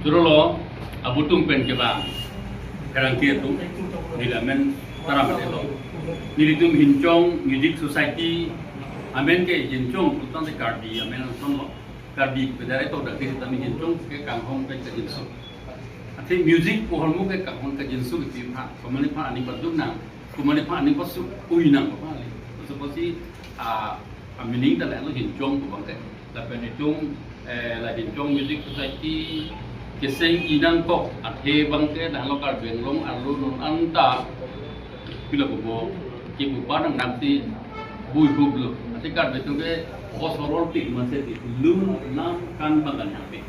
Jurolo abutung pen ke bang kerang kia tu dilamen taram itu nilitum hincong music society amen ke hincong putan de kardi amen son kardi pedare to dak kita mi hincong ke kanghong ke jinsu ati music pohon ke kanghong ke jinsu ke ha komani pa ani padum na komani pa ani pasu uina pa ali seperti a meaning da la hincong ko bang ke la pen hincong la hincong music society keseng inang kok athe bangke dah lokal benglong alu non anta pila bobo ki buban nanti bui bublo ati kar betu ke osorol tik mase di lum nam kan bangan hape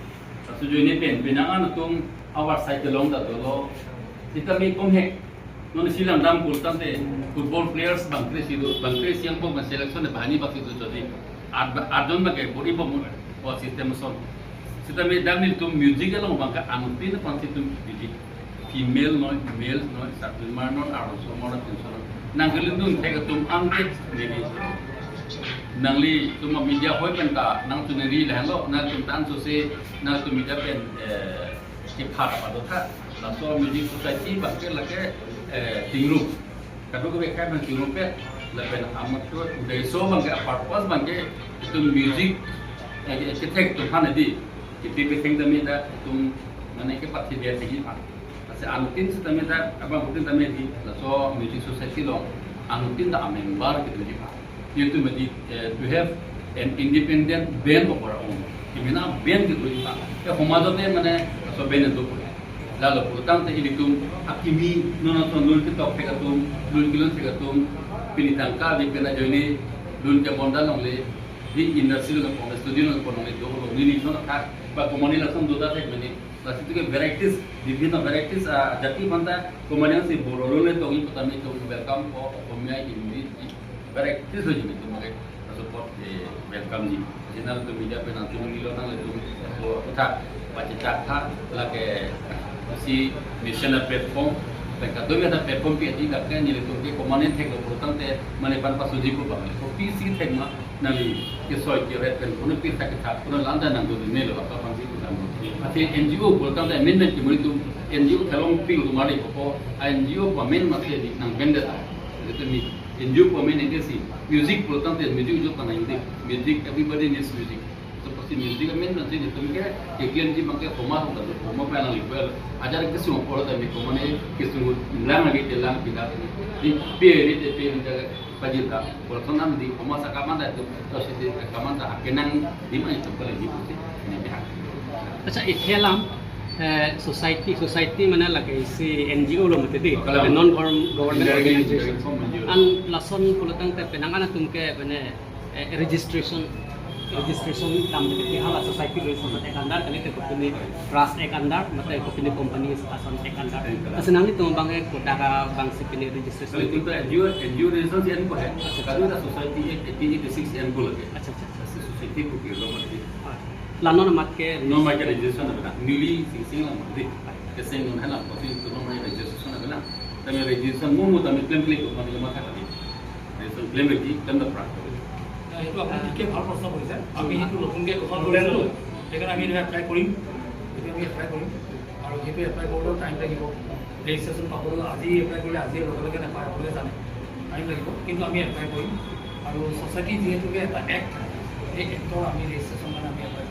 asu jo ini benangan tung awar side long da dolo kita mi kom he non silang dam kultan de football players bangkre siang pom selection bahani bakti tu jadi adon bagai body pom o sistem son kita medang ni tu music kalau bangka anutin panti tu music female non male non satu non arus semua orang tu nang kelindung tega tu angket ni nangli tu media hoi penta nang tu neri lah lo nang tu tan sose nang tu media pen kipat apa tu tak langsung music society bangke lagi tingrup kalau kau bekai bang tingrup ya lepas amat tu udah so bangke purpose bangke itu music kita tu kan ada kita berteng demi dah tung mana ke parti dia tinggi pak. Asal anutin sedemi dah apa mungkin demi di laso music society long anutin dah member gitu di pak. Itu mesti to have an independent band of our own. Dimana band gitu di pak. Ya homado ni mana laso band itu. Lalu pulutan teh itu akimi nonton dulu kita pekatum dulu kilon pekatum pinitangka di pena joini dulu ke bondal oleh di industri dengan pon studio dengan pon itu ini nona tak ba komani langsung dua tek meni lalu itu ke varieties divina varieties jati manta komani si borolo le to ini pertama itu welcome ko komia ini varieties aja itu mereka support welcome ni channel tu media pe nanti milo nang itu tak baca cakap lagi si national platform mereka tu ada platform pi ati kat ni itu ke komani tek lo tante mane pan pasudi ko ba ko PC tek ma nali kisoi kiret kan kono pi tak tak kono landa nang tu ne lo apa pangsi tu nang ati NGO bolkan da amendment ki muritu NGO thalong pi lu mari ko NGO pamen masih di nang benda itu ni NGO pamen itu si music bolkan da music jo kana ini music everybody needs music seperti music amendment ni tu ke kian ji mangke koma tu koma pa nang libel ajar ke semua polo da mi koma ne kisu lang lagi telang pindah di pe pajita bolkan am di koma sakamanda tu terus di kamanda kenang di mana itu kalau di ini pihak. अच्छा इथेलाम society mana lagi si NGO lo mati di non government organization an lason pulatang te penangan tumke bene registration काम में देखिए हाँ सोसाइटी में सोसाइटी एक अंदर कने ते kopini trust ek andar mate kopini company asan ek andar asenang ni tumbang ek kota ka bang sipini registration itu NGO registration yang ko hai kalau ada society ek 86 yang ko lage अच्छा society ko ke lo mati लानो न मत के no ma ke registration na newly sing la mati ke sing non hala ko tin no ma registration na bela tame registration mu tame claim ko ma ma ka ni registration claim ki kan da pra itu আপুনি ঠিকে ভাল প্ৰশ্ন কৰিছে আমি সেইটো নতুনকৈ গঠন কৰিছোঁ সেইকাৰণে আমি এপ্লাই কৰিম আৰু সেইটো এপ্লাই কৰিলেও টাইম লাগিব ৰেজিষ্ট্ৰেশ্যন পাবলৈ আজি এপ্লাই কৰিলে আজি লগে লগে নাপায় সকলোৱে জানে টাইম লাগিব কিন্তু আমি এপ্লাই কৰিম আৰু ছ'চাইটি যিহেতুকে এটা এক্ট সেই এক্টৰ আমি ৰেজিষ্ট্ৰেশ্যন কাৰণে আমি এপ্লাই